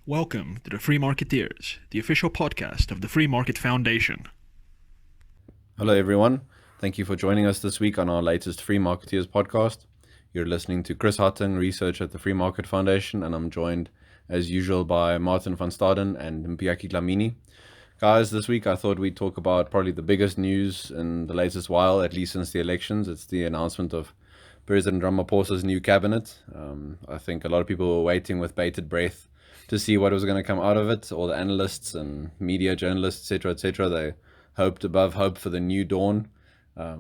Welcome to the Free Marketeers, the official podcast of the Free Market Foundation. Hello, everyone. Thank you for joining us this week on our latest Free Marketeers podcast. You're listening to Chris Hattingh, researcher at the Free Market Foundation, and I'm joined, as usual, by Martin van Staden and Mpiyakhe Dhlamini. Guys, this week I thought we'd talk about probably the biggest news in the latest while, at least since the elections. It's the announcement of President Ramaphosa's new cabinet. I think a lot of people were waiting with bated breath to see what was going to come out of it. All the analysts and media journalists, etc., they hoped above hope for the new dawn.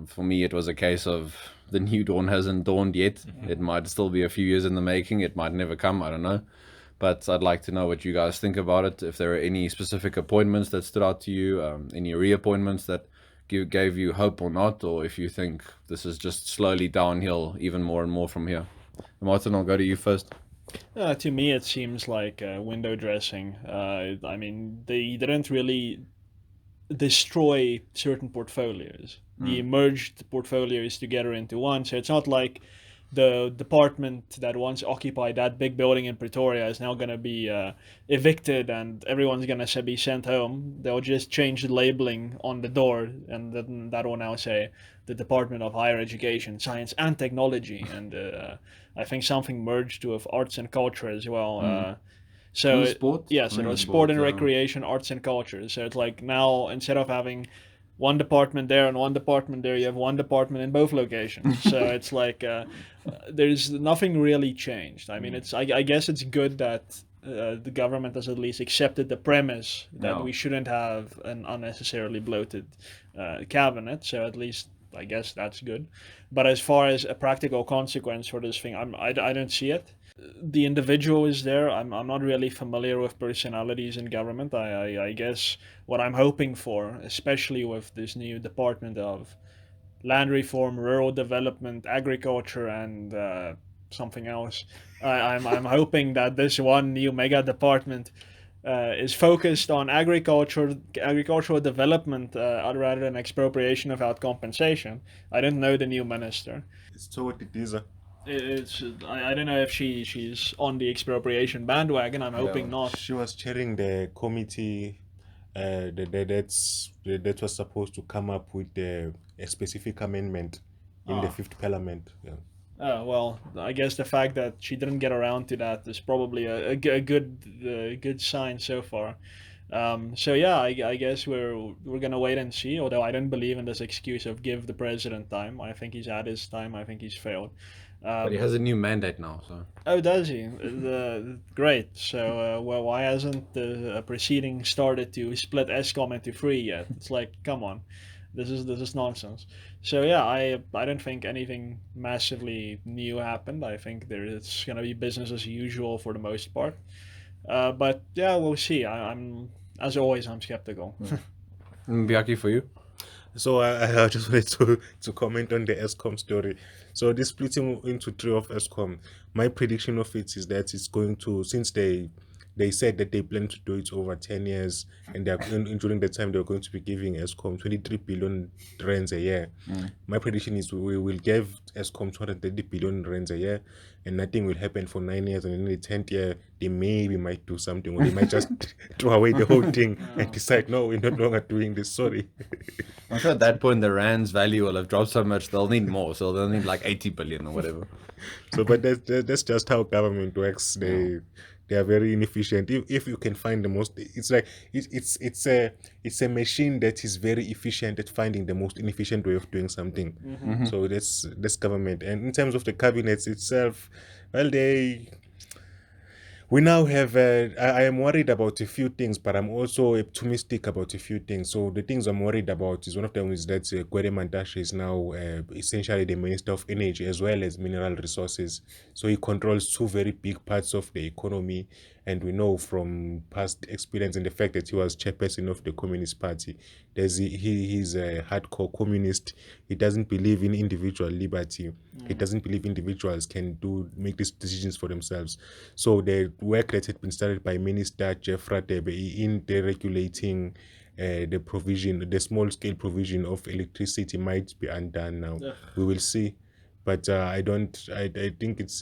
For me, it was a case of the new dawn hasn't dawned yet. It might still be a few years in the making. It might never come. I don't know. But I'd like to know what you guys think about it. If there are any specific appointments that stood out to you, any reappointments that gave you hope or not, or if you think this is just slowly downhill even more and more from here. Martin, I'll go to you first. To me, it seems like window dressing. They didn't really destroy certain portfolios. They merged portfolios together into one. So it's not like the department that once occupied that big building in Pretoria is now going to be evicted and everyone's going to be sent home. They'll just change the labeling on the door, and then that will now say the Department of Higher Education, Science and Technology. And I think something merged with arts and culture as well. So sport? Yes, it was sport and recreation, arts and culture. So it's like now instead of having one department there and one department there, you have one department in both locations. So it's like there's nothing really changed. I mean, I guess it's good that the government has at least accepted the premise that we shouldn't have an unnecessarily bloated cabinet. So at least I guess that's good. But as far as a practical consequence for this thing, I don't see it. The individual is there. I'm not really familiar with personalities in government. I guess what I'm hoping for, especially with this new Department of Land Reform, Rural Development, Agriculture, and something else, I'm hoping that this one new mega department is focused on agricultural development rather than expropriation without compensation. I didn't know the new minister. It's toward the diesel. I don't know if she's on the expropriation bandwagon. I'm hoping not. She was chairing the committee that was supposed to come up with a specific amendment in the Fifth Parliament. Yeah. Well, I guess the fact that she didn't get around to that is probably a good sign so far. So yeah, I guess we're gonna wait and see. Although I don't believe in this excuse of give the president time. I think he's had his time. I think he's failed. But he has a new mandate now, so. Oh, does he? Great. So, well, why hasn't the proceeding started to split ESCOM into three yet? It's like, come on, this is nonsense. So yeah, I don't think anything massively new happened. I think it's gonna be business as usual for the most part. But yeah, we'll see. I'm as always, I'm skeptical. Mpiyakhe, for you? So I just wanted to comment on the ESCOM story. So this splitting into three of ESCOM, my prediction of it is that it's going to, since they said that they plan to do it over 10 years, and during the time they're going to be giving ESCOM 23 billion rands a year. My prediction is we will give ESCOM 230 billion rands a year, and nothing will happen for 9 years, and in the 10th year they maybe might do something, or they might just throw away the whole thing and decide, no, we're no longer doing this, sorry. I'm sure at that point the rand's value will have dropped so much they'll need more, so they'll need like 80 billion or whatever. So, but that's just how government works. They are very inefficient. If you can find the most, it's like it's a machine that is very efficient at finding the most inefficient way of doing something. So that's government. And in terms of the cabinets itself, well, we now have, I am worried about a few things, but I'm also optimistic about a few things. So the things I'm worried about is one of them is that Gwede Mantashe is now essentially the Minister of Energy as well as Mineral Resources. So he controls two very big parts of the economy. And we know from past experience and the fact that he was chairperson of the Communist Party, he's a hardcore communist. He doesn't believe in individual liberty. He doesn't believe individuals can make these decisions for themselves. So the work that had been started by Minister Jeff Radebe in deregulating the small scale provision of electricity might be undone now. We will see. But I don't. I think it's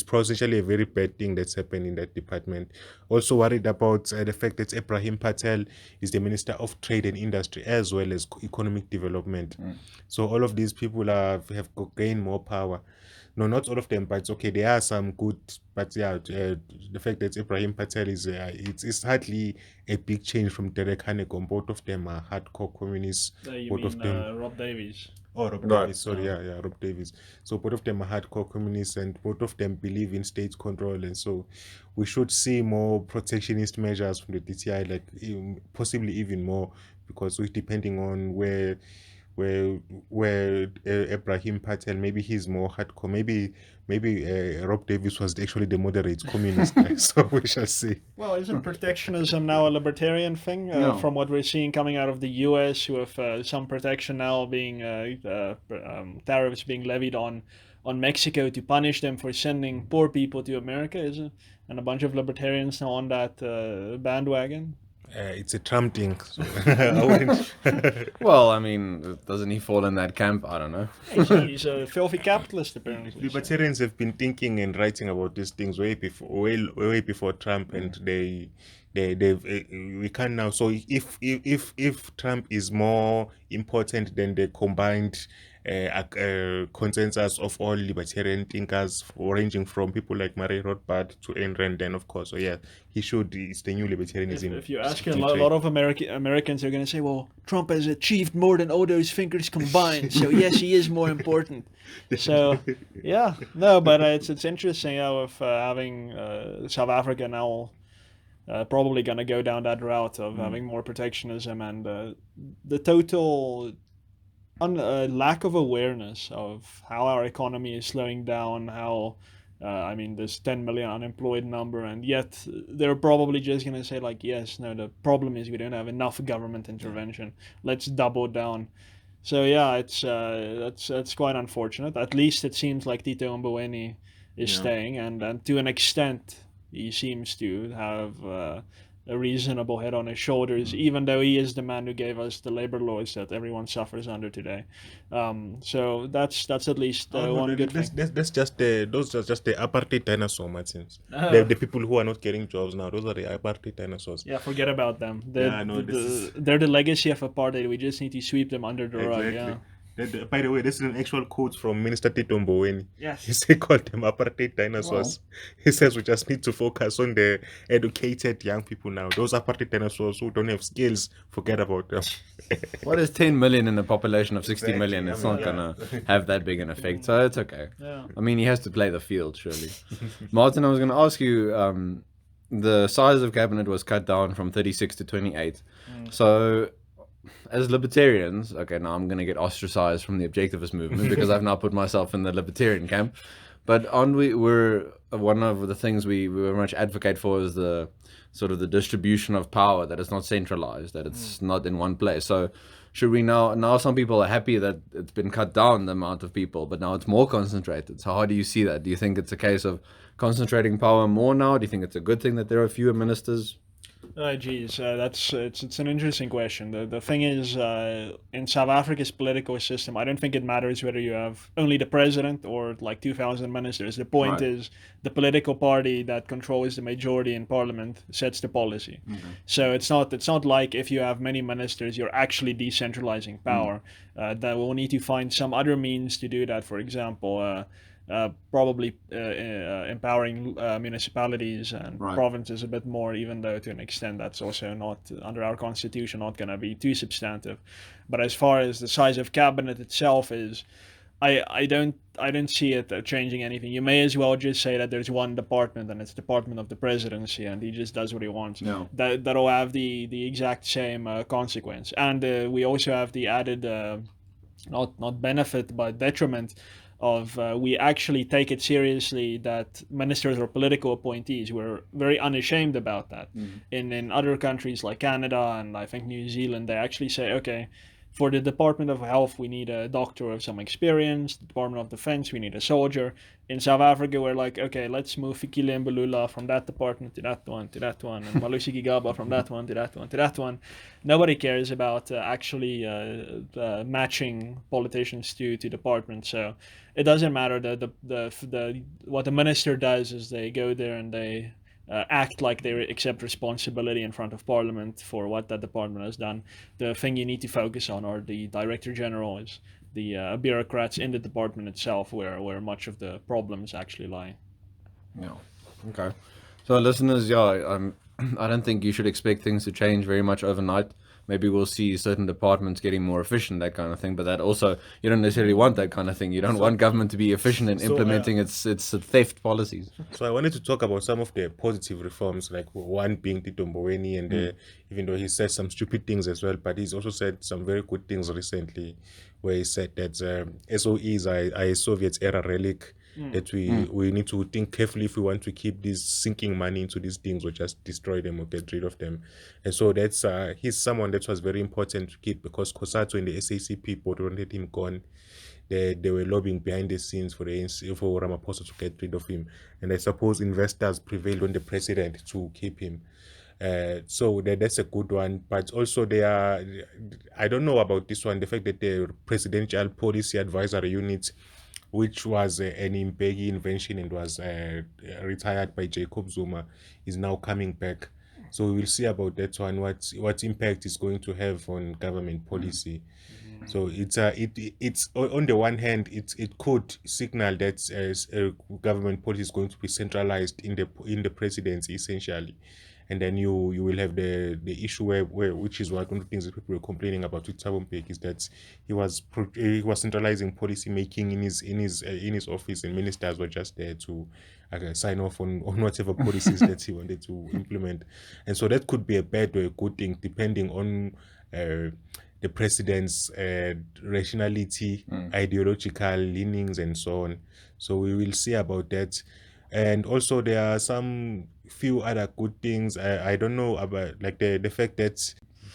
potentially a very bad thing that's happened in that department. Also worried about the fact that Ibrahim Patel is the Minister of Trade and Industry as well as Economic Development. So all of these people have gained more power. No, not all of them, but okay, there are some good. But yeah, the fact that Ibrahim Patel is it's hardly a big change from Derek Hanekom. Both of them are hardcore communists. You Both of them. mean Rob Davies? Oh, Rob Right. Davis. Sorry, yeah, Rob Davis. So both of them are hardcore communists, and both of them believe in state control, and so we should see more protectionist measures from the DTI, like possibly even more, because we're depending on where Ibrahim Patel, maybe he's more hardcore. Maybe Rob Davis was actually the moderate communist guy. So we shall see. Well, isn't protectionism now a libertarian thing? No. From what we're seeing coming out of the U.S., with some protection now being tariffs being levied on Mexico to punish them for sending poor people to America, isn't? And a bunch of libertarians now on that bandwagon. It's a Trump thing. So I wouldn't. Well, I mean, doesn't he fall in that camp? I don't know. He's a filthy capitalist, apparently. Libertarians have been thinking and writing about these things way before Trump, and we can now. So if Trump is more important than the combined consensus of all libertarian thinkers, ranging from people like Murray Rothbard to Ayn Rand, then of course, so yeah, it's the new libertarianism. If you ask a lot of Americans are going to say, well, Trump has achieved more than all those thinkers combined, so yes, he is more important. So, yeah, no, but it's interesting with having South Africa now probably going to go down that route of having more protectionism, and the total lack of awareness of how our economy is slowing down, how I mean, there's 10 million unemployed number, and yet they're probably just going to say, like, yes, no, the problem is we don't have enough government intervention. Let's double down. So, yeah, it's that's quite unfortunate. At least it seems like Tito Mboweni is staying, and to an extent, he seems to have a reasonable head on his shoulders, even though he is the man who gave us the labor laws that everyone suffers under today. So that's at least one good thing. That's just those are just the apartheid dinosaur, Martins. The people who are not getting jobs now, those are the apartheid dinosaurs. Yeah, forget about them. They're the legacy of apartheid. We just need to sweep them under the rug. Yeah. By the way, this is an actual quote from Minister Tito Mboweni. Yes. He called them apartheid dinosaurs. Wow. He says we just need to focus on the educated young people now. Those apartheid dinosaurs who don't have skills, forget about them. What is 10 million in a population of 60 million? It's not going to have that big an effect, so it's okay. Yeah. I mean, he has to play the field, surely. Martin, I was going to ask you, the size of cabinet was cut down from 36 to 28. So, as libertarians, okay, now I'm going to get ostracized from the objectivist movement because I've now put myself in the libertarian camp. But we're one of the things we very much advocate for is the sort of the distribution of power, that it's not centralized, that it's not in one place. So should we now some people are happy that it's been cut down the amount of people, but now it's more concentrated. So how do you see that? Do you think it's a case of concentrating power more now? Do you think it's a good thing that there are fewer ministers? It's an interesting question. The thing is, in South Africa's political system, I don't think it matters whether you have only the president or like 2,000 ministers. The point is the political party that controls the majority in parliament sets the policy. So it's not like if you have many ministers, you're actually decentralizing power. That we'll need to find some other means to do that. For example, probably empowering municipalities and provinces a bit more, even though to an extent that's also not under our constitution not going to be too substantive. But as far as the size of cabinet itself is, I don't see it changing anything. You may as well just say that there's one department and it's Department of the Presidency, and he just does what he wants. No. That'll have the exact same consequence. And we also have the added not benefit but detriment of we actually take it seriously that ministers are political appointees. We're very unashamed about that. In other countries like Canada and I think New Zealand, they actually say, okay, For the Department of Health, we need a doctor with some experience. The Department of Defense, we need a soldier. In South Africa, we're like, okay, let's move Fikile Mbulula from that department to that one, and Malusi Gigaba from that one to that one to that one. Nobody cares about actually matching politicians to departments. So it doesn't matter. What the minister does is they go there and they act like they accept responsibility in front of Parliament for what that department has done. The thing you need to focus on are the Director Generals, the bureaucrats in the department itself, where much of the problems actually lie. Yeah. Okay. So listeners, I don't think you should expect things to change very much overnight. Maybe we'll see certain departments getting more efficient, that kind of thing. But that also, you don't necessarily want that kind of thing. You don't want government to be efficient in implementing its theft policies. So I wanted to talk about some of the positive reforms, like one being Tito Mboweni, and even though he said some stupid things as well, but he's also said some very good things recently, where he said that SOEs are a Soviet era relic, that we need to think carefully if we want to keep this sinking money into these things or just destroy them or get rid of them. And so that's he's someone that was very important to keep, because Kosato and the SACP board wanted him gone. They were lobbying behind the scenes for Ramaphosa to get rid of him, and I suppose investors prevailed on the president to keep him. So that's a good one. But also I don't know about this one, the fact that the Presidential Policy Advisory Unit, which was an Mpiyakhe invention and was retired by Jacob Zuma, is now coming back. So we will see about that one, what impact it's going to have on government policy. So it's on the one hand, it could signal that government policy is going to be centralized in the presidency essentially. And then you will have the issue where which is one of the things that people were complaining about with Thabo Mbeki, is that he was centralizing policy making in his office, and ministers were just there to sign off on whatever policies that he wanted to implement. And so that could be a bad or a good thing depending on the president's rationality, ideological leanings, and so on. So we will see about that. And also there are some few other good things. I don't know about, like, the fact that,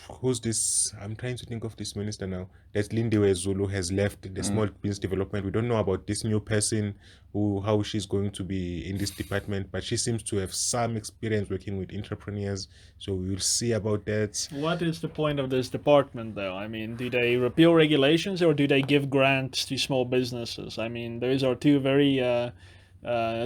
who's this? I'm trying to think of this minister now. That Lindiwe Zulu has left the small business development. We don't know about this new person, how she's going to be in this department, but she seems to have some experience working with entrepreneurs. So we will see about that. What is the point of this department, though? I mean, do they repeal regulations or do they give grants to small businesses? I mean, those are two very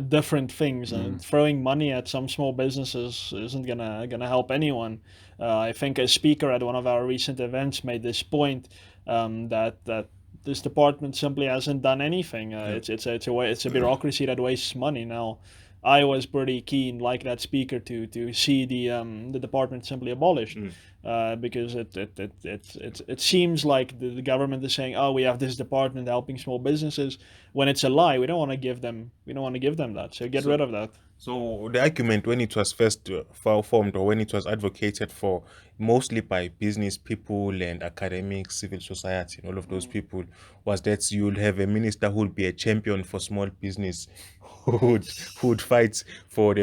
different things, and throwing money at some small businesses isn't gonna help anyone. I think a speaker at one of our recent events made this point, that this department simply hasn't done anything. It's a bureaucracy that wastes money. Now, I was pretty keen, like that speaker, to see the department simply abolished, because it seems like the government is saying, oh, we have this department helping small businesses, when it's a lie. We don't want to give them that. So get rid of that. So the argument, when it was first formed, or when it was advocated for, mostly by business people and academics, civil society, and all of those people, was that you'll have a minister who will be a champion for small business, who would fight for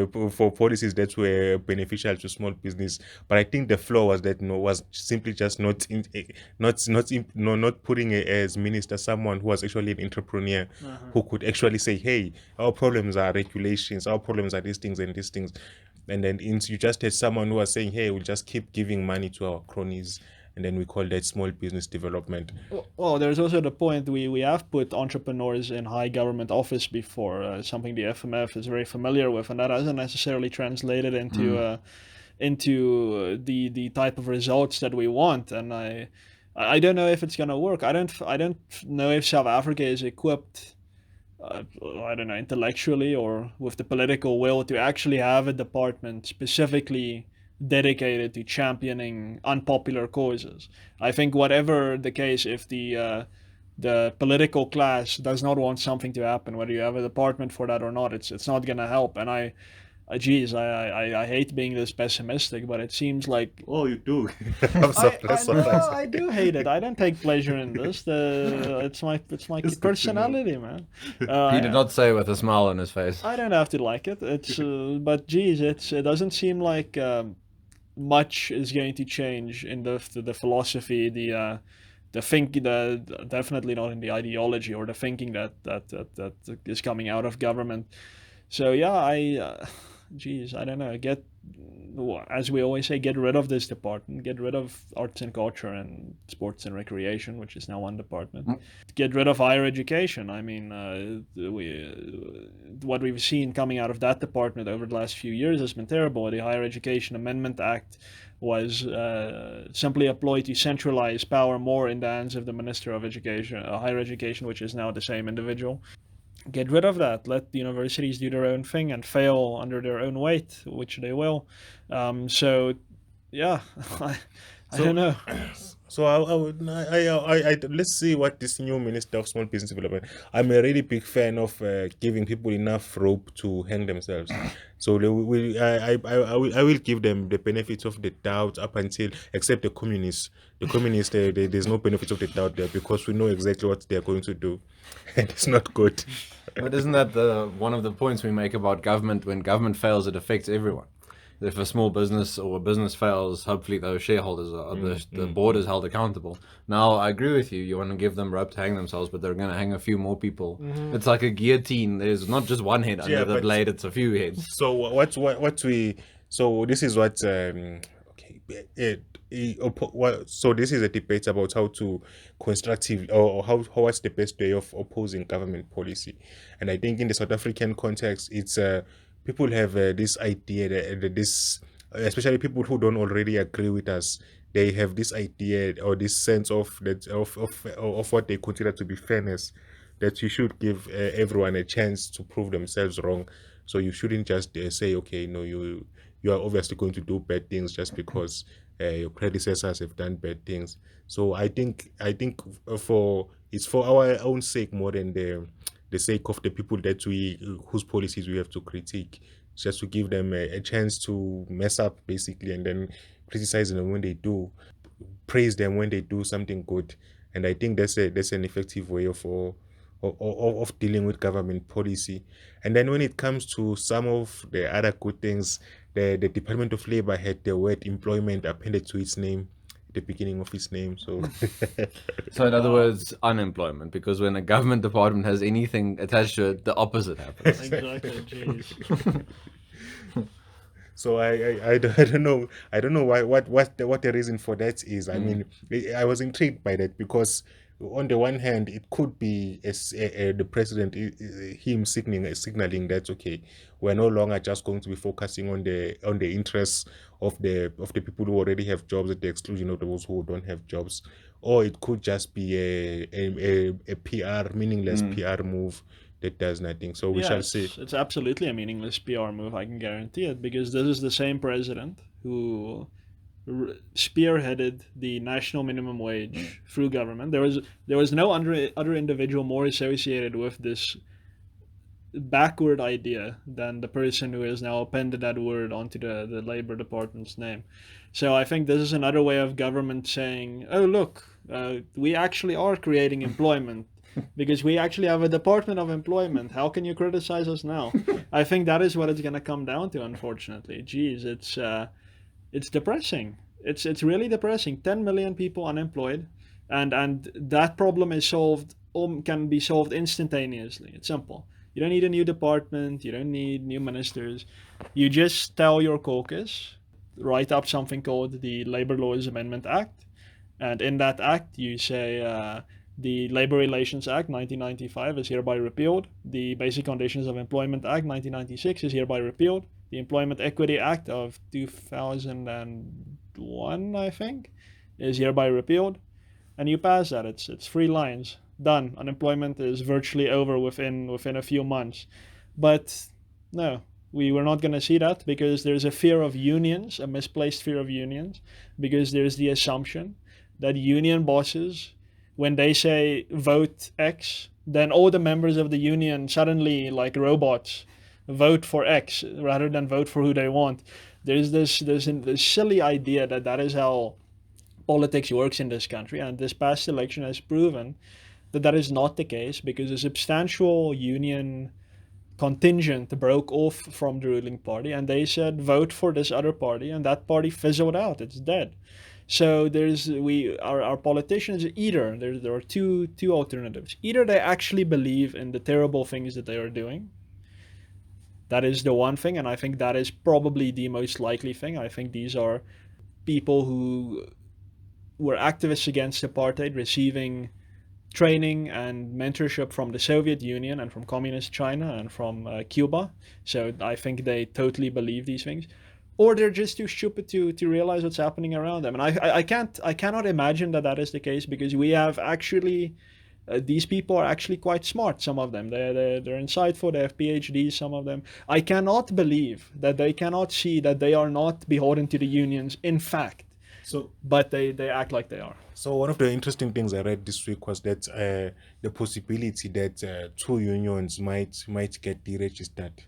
policies that were beneficial to small business. But I think the flaw was that was simply just not putting as minister someone who was actually an entrepreneur, who could actually say, hey, our problems are regulations, our problems are these things and these things. And then you just had someone who was saying, hey, we'll just keep giving money to our cronies, and then we call that small business development. Well, there's also the point, we have put entrepreneurs in high government office before, something the FMF is very familiar with, and that hasn't necessarily translated into the type of results that we want. And I don't know if it's gonna work. I don't know if South Africa is equipped, I don't know, intellectually or with the political will to actually have a department specifically dedicated to championing unpopular causes. I think whatever the case, if the political class does not want something to happen, whether you have a department for that or not, it's not gonna help. And I hate being this pessimistic, but it seems like... Oh, you do. I do hate it. I don't take pleasure in this. It's my personality, man. He did not say with a smile on his face. I don't have to like it. But geez, it doesn't seem like much is going to change in the philosophy, the definitely not in the ideology or the thinking that is coming out of government. So yeah, I don't know. As we always say, get rid of this department. Get rid of arts and culture and sports and recreation, which is now one department. Get rid of higher education. I mean, what we've seen coming out of that department over the last few years has been terrible. The Higher Education Amendment Act was simply a ploy to centralize power more in the hands of the Minister of Education, Higher Education, which is now the same individual. Get rid of that. Let the universities do their own thing and fail under their own weight, which they will. So, yeah, I don't know. So let's see what this new Minister of Small Business Development. I'm a really big fan of giving people enough rope to hang themselves. So I will give them the benefits of the doubt up until, except the communists. The communists, there's no benefits of the doubt there because we know exactly what they're going to do, and it's not good. But isn't that one of the points we make about government? When government fails, it affects everyone. If a small business or a business fails, hopefully those shareholders the board is held accountable. Now, I agree with you. You want to give them rope to hang themselves, but they're going to hang a few more people. It's like a guillotine. There's not just one head under the blade; it's a few heads. So so this is what so this is a debate about how to constructively or how what's the best way of opposing government policy, and I think in the South African context, it's people have this idea that this, especially people who don't already agree with us, they have this idea or this sense of what they consider to be fairness, that you should give everyone a chance to prove themselves wrong. So you shouldn't just say, okay, no, you are obviously going to do bad things just because your predecessors have done bad things. So I think it's for our own sake more than the sake of the people that whose policies we have to critique, just to give them a chance to mess up basically, and then criticize them when they do, praise them when they do something good. And I think that's an effective way of dealing with government policy. And then when it comes to some of the other good things, the Department of Labor had the word employment appended to its name, the beginning of its name. So So in other words, unemployment, because when a government department has anything attached to it, the opposite happens. Exactly. Jeez. So I don't know what the reason for that is. I mean, I was intrigued by that because on the one hand, it could be the president him signaling that, okay, we're no longer just going to be focusing on the interests of the people who already have jobs at the exclusion of those who don't have jobs, or it could just be a PR meaningless PR move that does nothing. So we shall see. It's absolutely a meaningless PR move, I can guarantee it, because this is the same president who spearheaded the national minimum wage through government. There was no other individual more associated with this backward idea than the person who has now appended that word onto the Labor Department's name. So I think this is another way of government saying, oh look, we actually are creating employment because we actually have a Department of Employment. How can you criticize us now? I think that is what it's going to come down to, unfortunately. Geez, it's depressing. It's really depressing. 10 million people unemployed, and that problem is solved, or can be solved instantaneously. It's simple. You don't need a new department. You don't need new ministers. You just tell your caucus, write up something called the Labor Laws Amendment Act, and in that act you say the Labor Relations Act 1995 is hereby repealed. The Basic Conditions of Employment Act 1996 is hereby repealed. The Employment Equity Act of 2001, I think, is hereby repealed. And you pass that. It's 3 lines. Done. Unemployment is virtually over within a few months. But no, we were not going to see that because there's a fear of unions, a misplaced fear of unions, because there's the assumption that union bosses, when they say vote X, then all the members of the union suddenly, like robots, vote for X rather than vote for who they want. There's this silly idea that is how politics works in this country, and this past election has proven that is not the case, because a substantial union contingent broke off from the ruling party and they said vote for this other party, and that party fizzled out. It's dead. So our politicians, either there are two alternatives. Either they actually believe in the terrible things that they are doing. That is the one thing, and I think that is probably the most likely thing. I think these are people who were activists against apartheid, receiving training and mentorship from the Soviet Union and from communist China and from Cuba. So I think they totally believe these things, or they're just too stupid to realize what's happening around them. And I cannot imagine that is the case, because we have actually these people are actually quite smart. Some of them, they're insightful. They have PhDs. Some of them. I cannot believe that they cannot see that they are not beholden to the unions. In fact. But they act like they are. So one of the interesting things I read this week was that the possibility that two unions might get deregistered.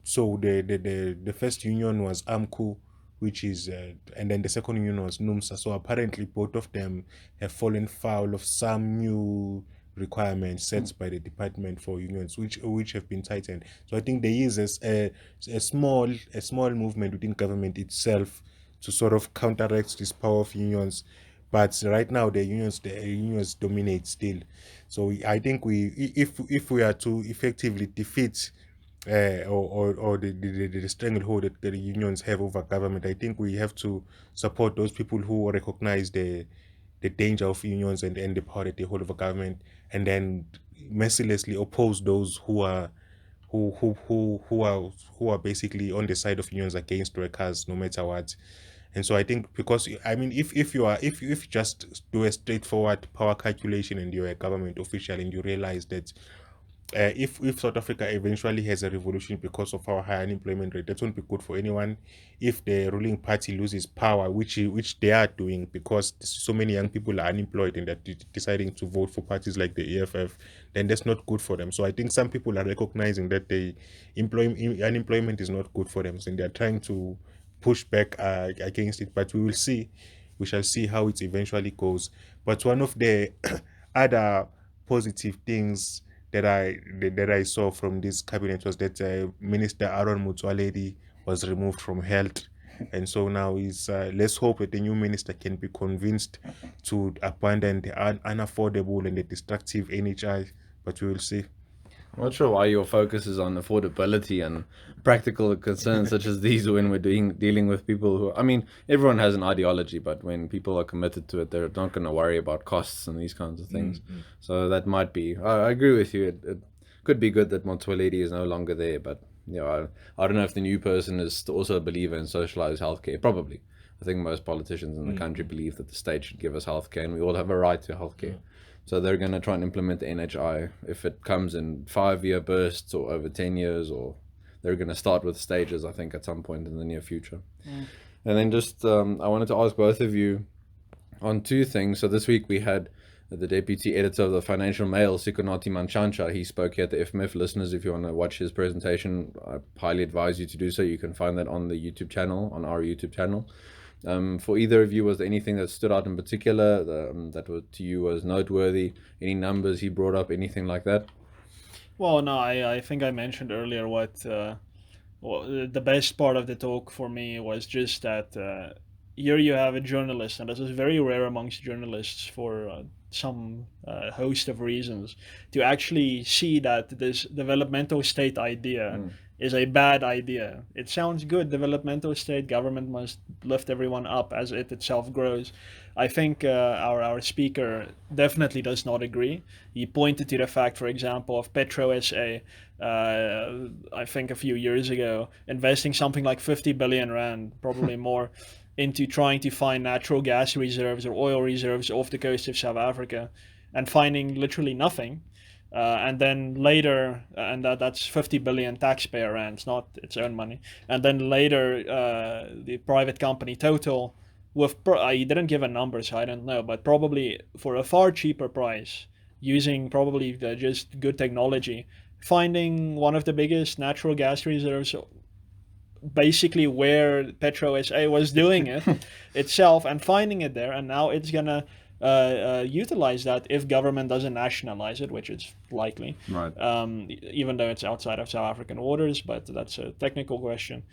So the first union was AMCU, which is and then the second union was NUMSA. So apparently both of them have fallen foul of some new requirements set by the Department for Unions, which have been tightened. So I think there is a small movement within government itself to sort of counteract this power of unions, but right now the unions dominate still. So I think if we are to effectively defeat or the stranglehold that the unions have over government, I think we have to support those people who recognize the danger of unions and the power that they hold over government, and then mercilessly oppose those who are basically on the side of unions against workers, no matter what. And so I think, because I mean, if you just do a straightforward power calculation and you're a government official and you realize that if South Africa eventually has a revolution because of our high unemployment rate, that won't be good for anyone. If the ruling party loses power, which they are doing, because so many young people are unemployed and they're deciding to vote for parties like the EFF, then that's not good for them. So I think some people are recognizing that unemployment is not good for them, and they're trying to push back against it. But we shall see how it eventually goes. But one of the other positive things that I saw from this cabinet was that Minister Aaron Motsoaledi was removed from health, and so now let's hope that the new minister can be convinced to abandon the unaffordable and the destructive NHI, but we will see. I'm not sure why your focus is on affordability and practical concerns such as these when we're dealing with people who, I mean, everyone has an ideology, but when people are committed to it, they're not going to worry about costs and these kinds of things. Mm-hmm. So that might be, I agree with you. It could be good that Motsoaledi is no longer there, but I don't know if the new person is also a believer in socialized healthcare. Probably. I think most politicians in the country believe that the state should give us healthcare and we all have a right to healthcare. Mm-hmm. So they're going to try and implement the NHI. If it comes in 5-year bursts or over 10 years, or they're going to start with stages, I think, at some point in the near future. Mm. And then just, I wanted to ask both of you on two things. So this week we had the deputy editor of the Financial Mail, Sikonathi Mantshantsha. He spoke here at the FMF. Listeners, if you want to watch his presentation, I highly advise you to do so. You can find that on the YouTube channel, on our YouTube channel. For either of you, was there anything that stood out in particular that to you was noteworthy? Any numbers he brought up, anything like that? Well, no, I think I mentioned earlier what the best part of the talk for me was just that here you have a journalist, and this is very rare amongst journalists for some host of reasons, to actually see that this developmental state idea is a bad idea. It sounds good, developmental state, government must lift everyone up as it itself grows. I think our speaker definitely does not agree. He pointed to the fact, for example, of Petro SA, I think a few years ago, investing something like 50 billion rand, probably more, into trying to find natural gas reserves or oil reserves off the coast of South Africa, and finding literally nothing. And then later, and that's 50 billion taxpayer rands, not its own money. And then later, the private company Total, he didn't give a number, so I don't know, but probably for a far cheaper price, using probably just good technology, finding one of the biggest natural gas reserves, basically where Petro SA was doing it itself, and finding it there, and now it's gonna utilize that if government doesn't nationalize it, which is likely, right? Even though it's outside of South African waters, but that's a technical question.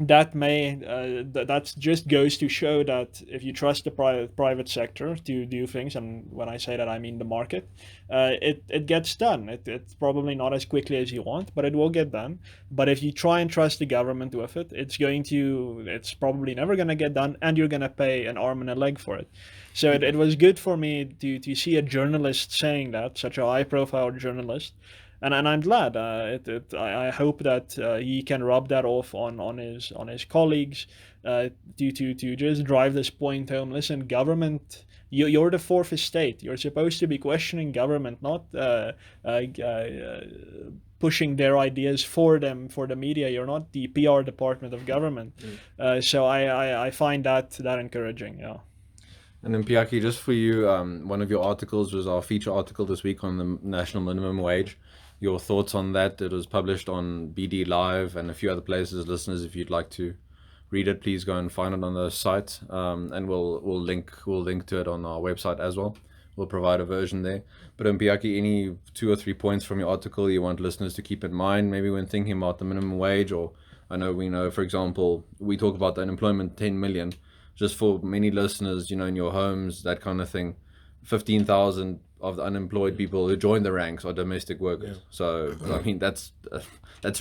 that may that just goes to show that if you trust the private sector to do things, and when I say that I mean the market, it gets done. It's probably not as quickly as you want, but it will get done. But if you try and trust the government with it, it's probably never going to get done, and you're going to pay an arm and a leg for it. So it was good for me to see a journalist saying that, such a high profile journalist. And I'm glad. I hope that he can rub that off on his colleagues, to just drive this point home. Listen, government, you're the fourth estate. You're supposed to be questioning government, not pushing their ideas for them for the media. You're not the PR department of government. So I find that encouraging. Yeah. And then Mpiyakhe, just for you, one of your articles was our feature article this week on the national minimum wage. Your thoughts on that? It was published on BD Live and a few other places. Listeners, if you'd like to read it, please go and find it on the site, and we'll link to it on our website as well. We'll provide a version there. But Mpiyakhe, any 2 or 3 points from your article you want listeners to keep in mind, maybe when thinking about the minimum wage? Or we know, for example, we talk about the unemployment 10 million. Just for many listeners, in your homes, that kind of thing, 15,000 of the unemployed people who join the ranks are domestic workers. Yeah. So I mean that's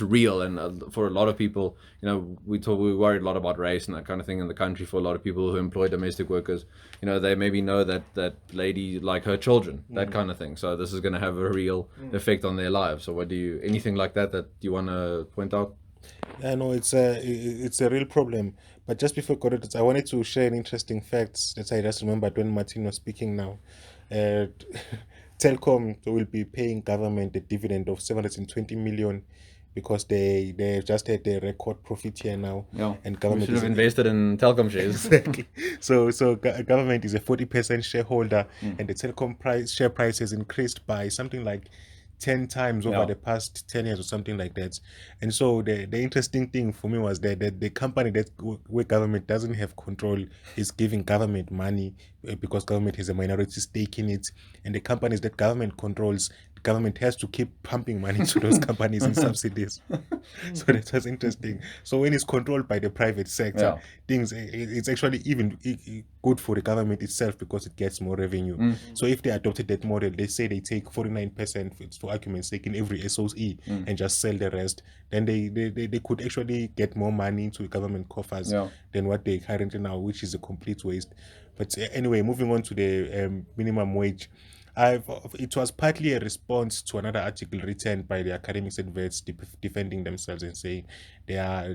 real, and for a lot of people, we worry a lot about race and that kind of thing in the country. For a lot of people who employ domestic workers, they maybe know that lady like her children, that kind of thing. So this is going to have a real effect on their lives. So anything like that you want to point out? I know it's a real problem. But just before I got it, I wanted to share an interesting fact that I just remembered when Martin was speaking now. Telkom will be paying government a dividend of 720 million because they just had a record profit here now. Yeah, and government should have invested in Telkom shares. Exactly. So government is a 40% shareholder, and the Telkom share price has increased by something like 10 times over the past 10 years or something like that. And so the interesting thing for me was that the company where government doesn't have control is giving government money because government has a minority stake in it, and the companies that government controls, the government has to keep pumping money to those companies in subsidies. So that was interesting. So when it's controlled by the private sector, it's actually even good for the government itself because it gets more revenue. So if they adopted that model, they say they take 49%, for argument's sake, in every SOE and just sell the rest, then they could actually get more money into government coffers than what they currently now, which is a complete waste. But anyway, moving on to the minimum wage. It was partly a response to another article written by the academics and vets defending themselves and saying they are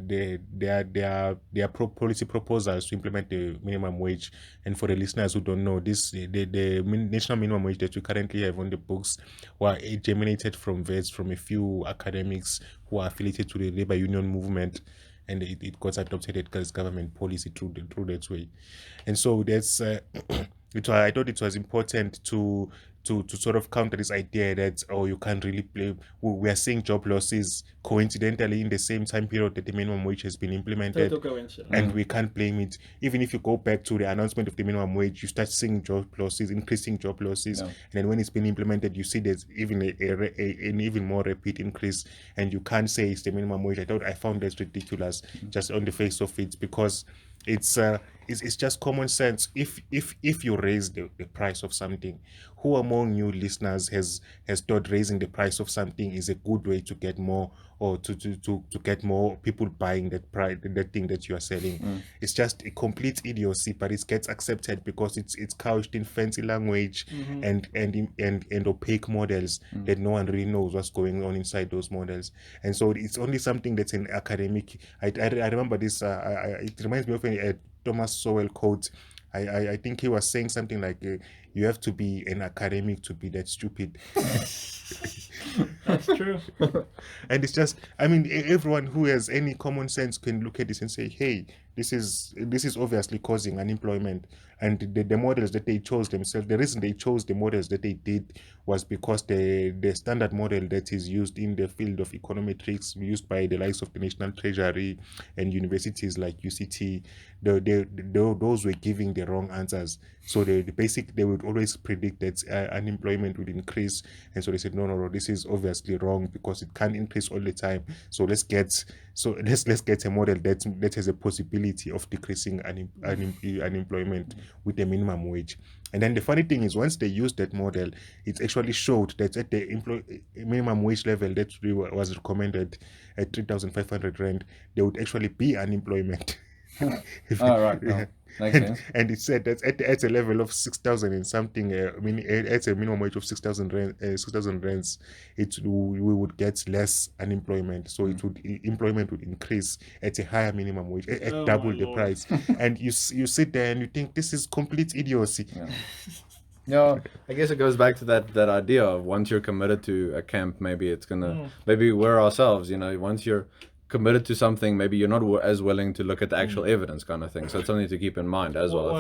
policy proposals to implement the minimum wage. And for the listeners who don't know, the national minimum wage that we currently have on the books were germinated from vets, from a few academics who are affiliated to the labor union movement, and it got adopted as government policy through that way. And so that's I thought it was important to sort of counter this idea that you can't really blame. We are seeing job losses coincidentally in the same time period that the minimum wage has been implemented, and we can't blame it. Even if you go back to the announcement of the minimum wage, you start seeing job losses, increasing job losses, and then when it's been implemented, you see there's even an even more rapid increase, and you can't say it's the minimum wage. I found that ridiculous just on the face of it, because it's just common sense. If you raise the price of something, who among you listeners has thought raising the price of something is a good way to get more, or to get more people buying that thing that you are selling? It's just a complete idiocy, but it gets accepted because it's couched in fancy language and opaque models that no one really knows what's going on inside those models. And so it's only something that's an academic. I remember this. It reminds me of a Thomas Sowell quote. I think he was saying something like, you have to be an academic to be that stupid. That's true. And it's just, I mean, everyone who has any common sense can look at this and say, hey, this is obviously causing unemployment. And the models that they chose themselves, the reason they chose the models that they did was because the standard model that is used in the field of econometrics, used by the likes of the National Treasury and universities like UCT, those were giving the wrong answers. So they would always predict that unemployment would increase. And so they said, no, this is obviously obviously wrong because it can't increase all the time. So let's get a model that has a possibility of decreasing unemployment with the minimum wage. And then the funny thing is, once they used that model, it actually showed that at the minimum wage level that was recommended at 3,500 rand, there would actually be unemployment. Right. No. Makes sense. And it said that at a level of 6,000 and something, at a minimum wage of 6,000 rands, we would get less unemployment. So employment would increase at a higher minimum wage, at double the price. And you sit there and you think this is complete idiocy. Yeah, I guess it goes back to that idea of once you're committed to a camp, maybe it's gonna, maybe we're ourselves, once you're committed to something, maybe you're not as willing to look at the actual evidence kind of thing. So it's something to keep in mind as well.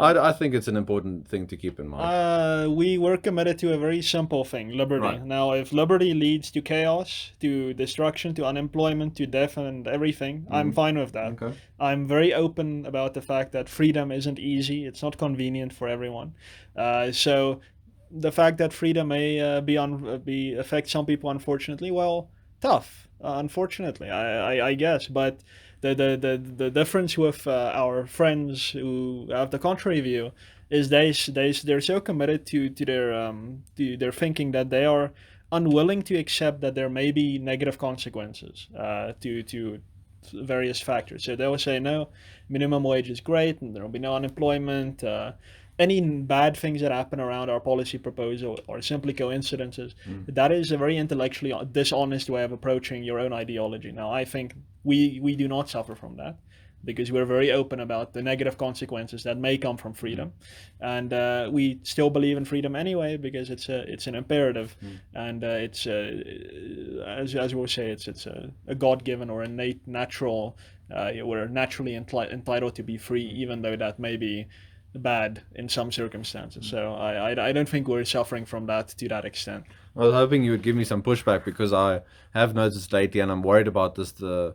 I think it's an important thing to keep in mind. We were committed to a very simple thing, liberty. Right. Now, if liberty leads to chaos, to destruction, to unemployment, to death and everything, I'm fine with that. Okay. I'm very open about the fact that freedom isn't easy. It's not convenient for everyone. So the fact that freedom may affect some people, unfortunately, well, tough. Unfortunately, I guess, but the difference with our friends who have the contrary view is they're so committed to their thinking that they are unwilling to accept that there may be negative consequences to various factors. So they will say, no, minimum wage is great and there will be no unemployment. Any bad things that happen around our policy proposal are simply coincidences. That is a very intellectually dishonest way of approaching your own ideology. Now, I think we do not suffer from that because we're very open about the negative consequences that may come from freedom. And we still believe in freedom anyway because it's an imperative. And it's, as we'll say, it's a God-given or innate natural, we're naturally entitled to be free, even though that may be bad in some circumstances. So I don't think we're suffering from that to that extent. I was hoping you would give me some pushback because I have noticed lately, and I'm worried about this, the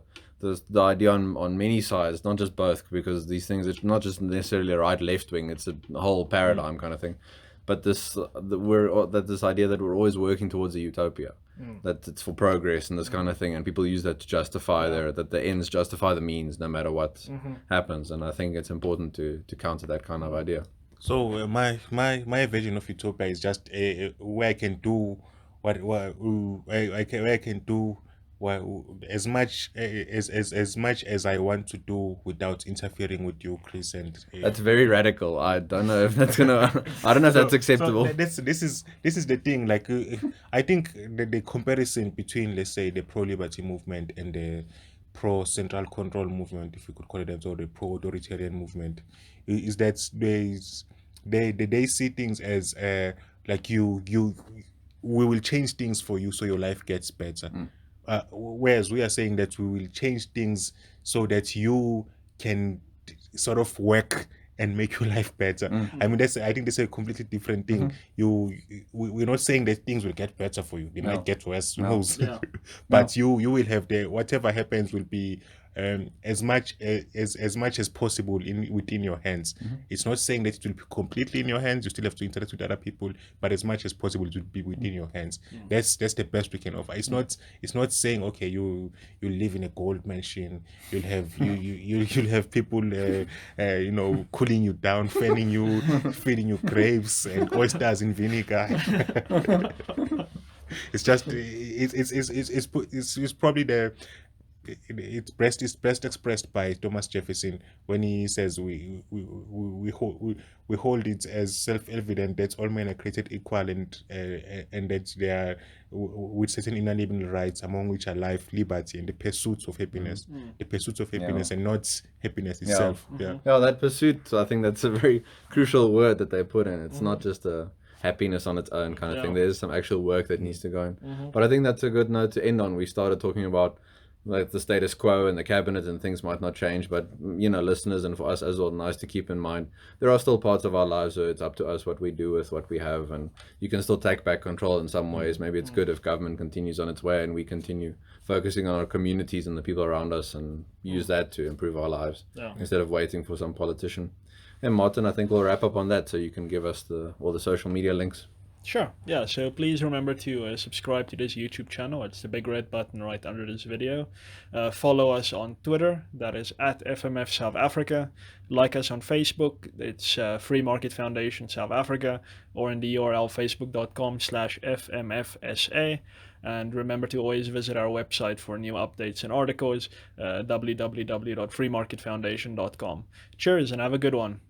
idea on many sides, not just both, because these things, it's not just necessarily a right left wing, it's a whole paradigm kind of thing. But this idea that we're always working towards a utopia, that it's for progress and this kind of thing, and people use that to justify that the ends justify the means no matter what happens. And I think it's important to counter that kind of idea. So my version of utopia is just where I can do as much as I want to do without interfering with you, Chris. And that's very radical. I don't know if that's that's acceptable. So this is the thing. Like I think the comparison between, let's say, the pro-liberty movement and the pro-central control movement, if you could call it that, or the pro-authoritarian movement, is that they see things as like we will change things for you so your life gets better. Whereas we are saying that we will change things so that you can sort of work and make your life better. I mean, I think that's a completely different thing. We're not saying that things will get better for you. They might get worse, who knows? But you will have whatever happens will be as much as possible within your hands. It's not saying that it will be completely in your hands. You still have to interact with other people, but as much as possible it will be within your hands. That's the best we can offer. It's not saying, okay, you live in a gold mansion, you'll have people cooling you down, fanning you, feeding you grapes and oysters in vinegar. It's just it's probably it's best expressed by Thomas Jefferson when he says we hold it as self-evident that all men are created equal and that they are with certain inalienable rights, among which are life, liberty, and the pursuit of happiness. The pursuit of happiness and not happiness itself. Yeah, that pursuit, I think that's a very crucial word that they put in. It's not just a happiness on its own kind of thing. There's some actual work that needs to go in. But I think that's a good note to end on. We started talking about like the status quo and the cabinet and things might not change, but listeners and for us as well, nice to keep in mind there are still parts of our lives where it's up to us what we do with what we have, and you can still take back control in some ways. Maybe it's good if government continues on its way and we continue focusing on our communities and the people around us and use that to improve our lives instead of waiting for some politician. And Martin, I think we'll wrap up on that, so you can give us all the social media links. Sure. Yeah. So please remember to subscribe to this YouTube channel. It's the big red button right under this video. Follow us on Twitter. That is at FMF South Africa. Like us on Facebook. It's Free Market Foundation South Africa, or in the URL facebook.com/FMFSA. And remember to always visit our website for new updates and articles, www.freemarketfoundation.com. Cheers and have a good one.